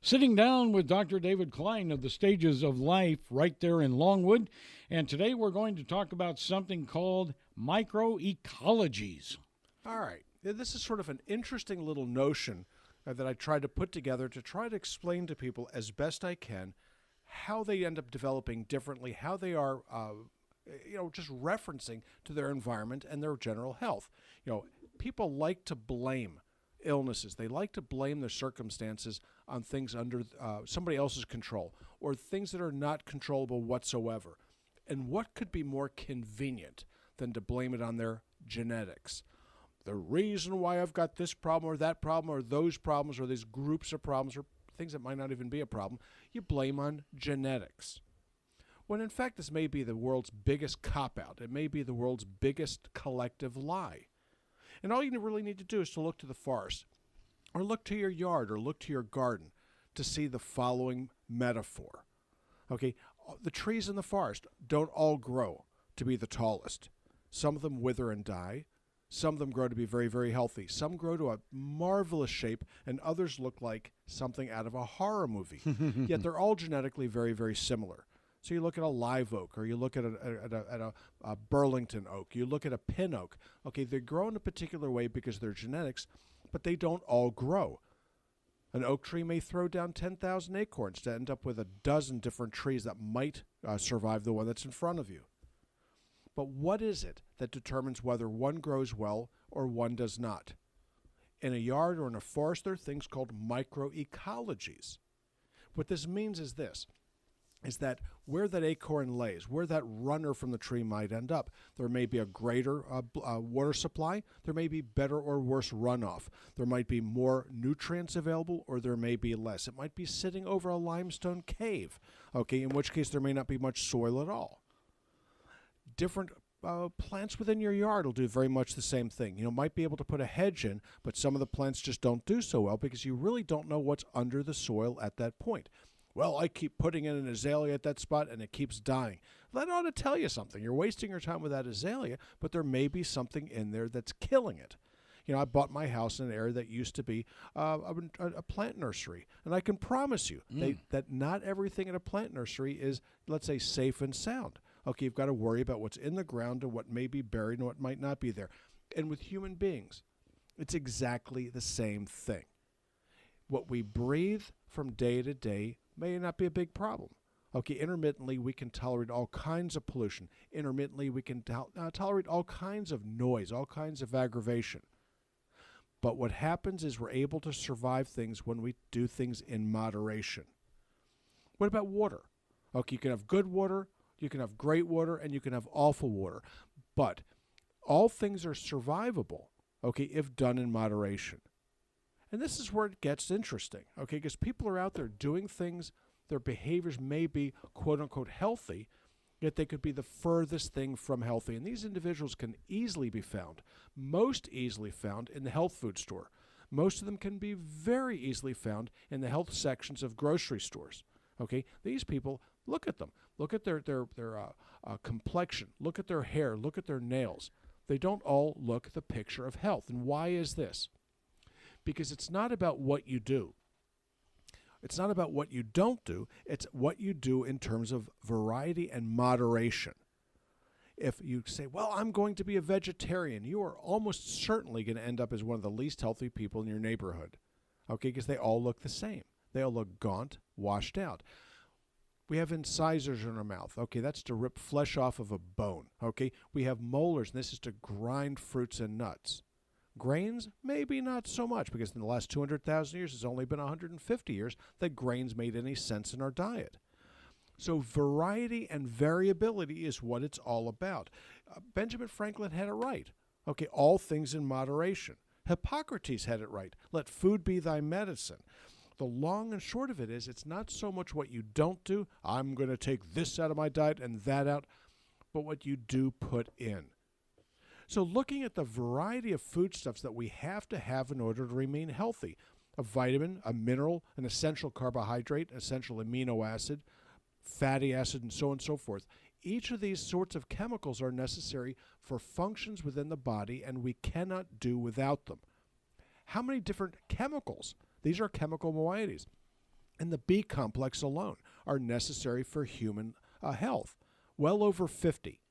Sitting down with Dr. David Klein of the Stages of Life right there in Longwood. And today we're going to talk about something called microecologies. All right. This is sort of an interesting little notion that I tried to put together to try to explain to people as best I can how they end up developing differently, how they are, just referencing to their environment and their general health. People like to blame illnesses. They like to blame their circumstances on things under somebody else's control or things that are not controllable whatsoever. And what could be more convenient than to blame it on their genetics? The reason why I've got this problem or that problem or those problems or these groups of problems or things that might not even be a problem, you blame on genetics. When in fact this may be the world's biggest cop-out. It may be the world's biggest collective lie. And all you really need to do is to look to the forest or look to your yard or look to your garden to see the following metaphor. Okay, the trees in the forest don't all grow to be the tallest. Some of them wither and die. Some of them grow to be very, very healthy. Some grow to a marvelous shape, and others look like something out of a horror movie. Yet they're all genetically very, very similar. So you look at a live oak, or you look at a Burlington oak, you look at a pin oak. Okay, they grow in a particular way because of their genetics, but they don't all grow. An oak tree may throw down 10,000 acorns to end up with a dozen different trees that might survive the one that's in front of you. But what is it that determines whether one grows well or one does not? In a yard or in a forest, there are things called microecologies. What this means is this, is that where that acorn lays, where that runner from the tree might end up, there may be a greater water supply, there may be better or worse runoff, there might be more nutrients available, or there may be less. It might be sitting over a limestone cave, okay, in which case there may not be much soil at all. Different plants within your yard will do very much the same thing. You might be able to put a hedge in, but some of the plants just don't do so well because you really don't know what's under the soil at that point. Well, I keep putting in an azalea at that spot and it keeps dying. That ought to tell you something. You're wasting your time with that azalea, but there may be something in there that's killing it. I bought my house in an area that used to be a plant nursery. And I can promise you that not everything in a plant nursery is, let's say, safe and sound. Okay, you've got to worry about what's in the ground and what may be buried and what might not be there. And with human beings, it's exactly the same thing. What we breathe from day to day may not be a big problem. Okay, intermittently we can tolerate all kinds of pollution. Intermittently we can tolerate all kinds of noise, all kinds of aggravation. But what happens is we're able to survive things when we do things in moderation. What about water? Okay, you can have good water, you can have great water, and you can have awful water. But all things are survivable, okay, if done in moderation. And this is where it gets interesting, okay, because people are out there doing things, their behaviors may be quote-unquote healthy, yet they could be the furthest thing from healthy. And these individuals can easily be found, most easily found in the health food store. Most of them can be very easily found in the health sections of grocery stores. Okay, these people, look at them. Look at their complexion. Look at their hair. Look at their nails. They don't all look the picture of health. And why is this? Because it's not about what you do. It's not about what you don't do. It's what you do in terms of variety and moderation. If you say, well, I'm going to be a vegetarian, you are almost certainly going to end up as one of the least healthy people in your neighborhood. Okay, because they all look the same. They all look gaunt, washed out. We have incisors in our mouth. Okay, that's to rip flesh off of a bone. Okay, we have molars, and this is to grind fruits and nuts. Grains, maybe not so much, because in the last 200,000 years, it's only been 150 years that grains made any sense in our diet. So variety and variability is what it's all about. Benjamin Franklin had it right. Okay, all things in moderation. Hippocrates had it right. Let food be thy medicine. The long and short of it is, it's not so much what you don't do. I'm going to take this out of my diet and that out, but what you do put in. So looking at the variety of foodstuffs that we have to have in order to remain healthy, a vitamin, a mineral, an essential carbohydrate, essential amino acid, fatty acid, and so on and so forth. Each of these sorts of chemicals are necessary for functions within the body, and we cannot do without them. How many different chemicals? These are chemical moieties. and the B complex alone are necessary for human health. Well over 50.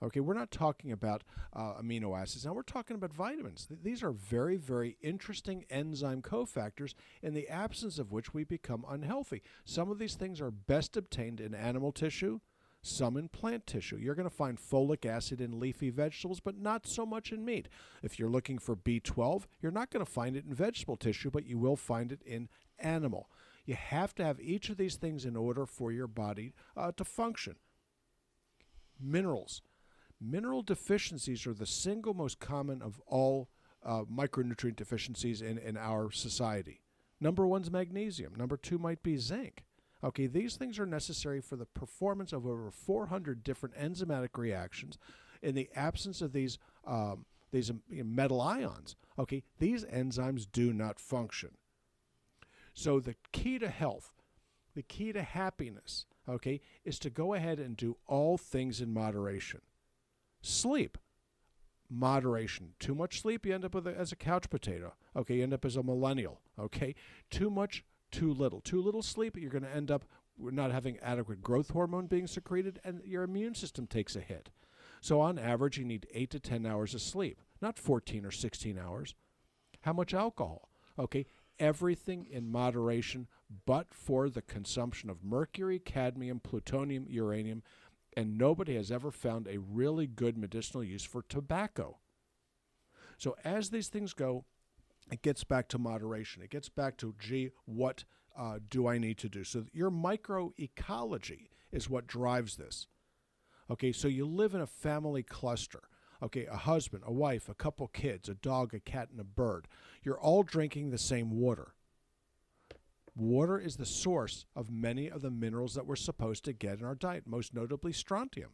Okay, we're not talking about amino acids. Now we're talking about vitamins. These are very, very interesting enzyme cofactors in the absence of which we become unhealthy. Some of these things are best obtained in animal tissue, some in plant tissue. You're going to find folic acid in leafy vegetables, but not so much in meat. If you're looking for B12, you're not going to find it in vegetable tissue, but you will find it in animal. You have to have each of these things in order for your body to function. Minerals. Mineral deficiencies are the single most common of all micronutrient deficiencies in our society. Number one is magnesium. Number two might be zinc. Okay, these things are necessary for the performance of over 400 different enzymatic reactions. In the absence of these metal ions, okay, these enzymes do not function. So the key to health, the key to happiness, okay, is to go ahead and do all things in moderation. Sleep, moderation. Too much sleep, you end up as a couch potato. Okay, you end up as a millennial. Okay, too much, too little. Too little sleep, you're going to end up not having adequate growth hormone being secreted, and your immune system takes a hit. So on average, you need 8 to 10 hours of sleep, not 14 or 16 hours. How much alcohol? Okay, everything in moderation, but for the consumption of mercury, cadmium, plutonium, uranium, and nobody has ever found a really good medicinal use for tobacco. So as these things go, it gets back to moderation. It gets back to, gee, what do I need to do? So your microecology is what drives this. Okay, so you live in a family cluster. Okay, a husband, a wife, a couple kids, a dog, a cat, and a bird. You're all drinking the same water. Water is the source of many of the minerals that we're supposed to get in our diet, most notably strontium.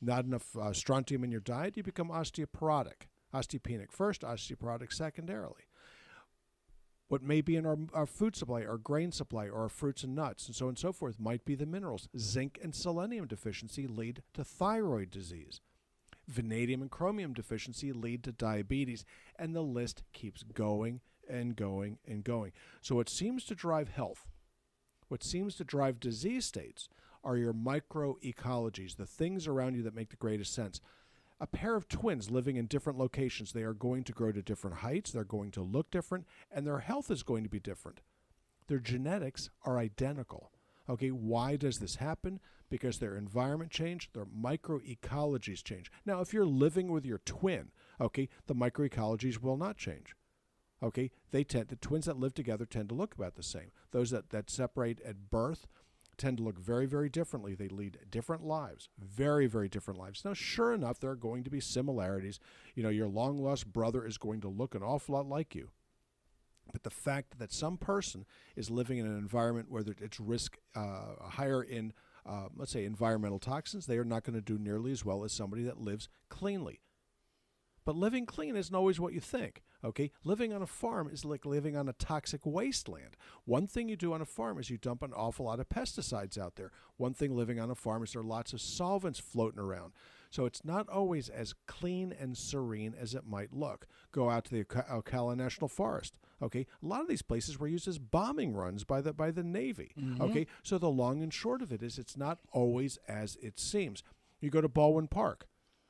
Not enough strontium in your diet, you become osteoporotic. Osteopenic first, osteoporotic secondarily. What may be in our food supply, our grain supply, or our fruits and nuts, and so on and so forth, might be the minerals. Zinc and selenium deficiency lead to thyroid disease. Vanadium and chromium deficiency lead to diabetes, and the list keeps going and going and going. So what seems to drive health, what seems to drive disease states, are your microecologies, the things around you that make the greatest sense. A pair of twins living in different locations, they are going to grow to different heights, they're going to look different, and their health is going to be different. Their genetics are identical. Okay, why does this happen? Because their environment changed, their microecologies change. Now, if you're living with your twin, okay, the microecologies will not change. Okay, the twins that live together tend to look about the same. Those that separate at birth tend to look very, very differently. They lead different lives, very, very different lives. Now, sure enough, there are going to be similarities. You know, your long-lost brother is going to look an awful lot like you. But the fact that some person is living in an environment where it's risk higher in, let's say, environmental toxins, they are not going to do nearly as well as somebody that lives cleanly. But living clean isn't always what you think, okay? Living on a farm is like living on a toxic wasteland. One thing you do on a farm is you dump an awful lot of pesticides out there. One thing living on a farm is there are lots of solvents floating around. So it's not always as clean and serene as it might look. Go out to the Akala National Forest, okay? A lot of these places were used as bombing runs by the Navy, okay? So the long and short of it is it's not always as it seems. You go to Baldwin Park.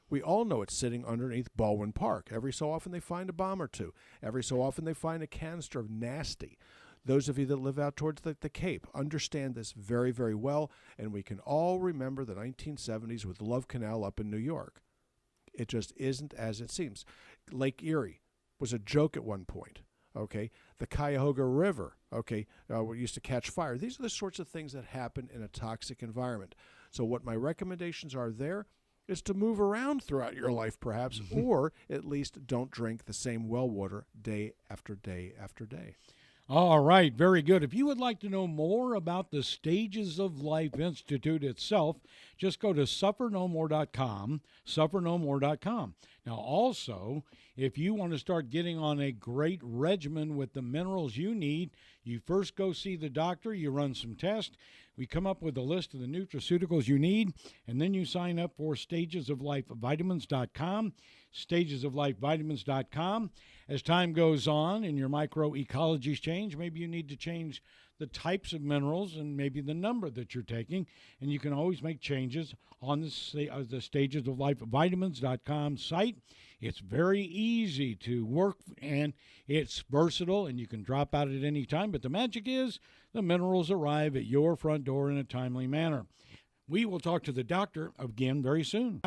We all know it's sitting underneath Baldwin Park. Every so often they find a bomb or two. Every so often they find a canister of nasty. Those of you that live out towards the Cape understand this very, very well, and we can all remember the 1970s with Love Canal up in New York. It just isn't as it seems. Lake Erie was a joke at one point, okay? The Cuyahoga River, okay, we used to catch fire. These are the sorts of things that happen in a toxic environment. So what my recommendations are there is to move around throughout your life, perhaps, or at least don't drink the same well water day after day after day. All right, very good. If you would like to know more about the Stages of Life Institute itself, just go to suffernomore.com, suffernomore.com. Now, also, if you want to start getting on a great regimen with the minerals you need, you first go see the doctor, you run some tests, we come up with a list of the nutraceuticals you need, and then you sign up for stagesoflifevitamins.com. stagesoflifevitamins.com. As time goes on and your microecologies change, maybe you need to change the types of minerals and maybe the number that you're taking, and you can always make changes on the stagesoflifevitamins.com site. It's very easy to work, and it's versatile, and you can drop out at any time, but the magic is the minerals arrive at your front door in a timely manner. We will talk to the doctor again very soon.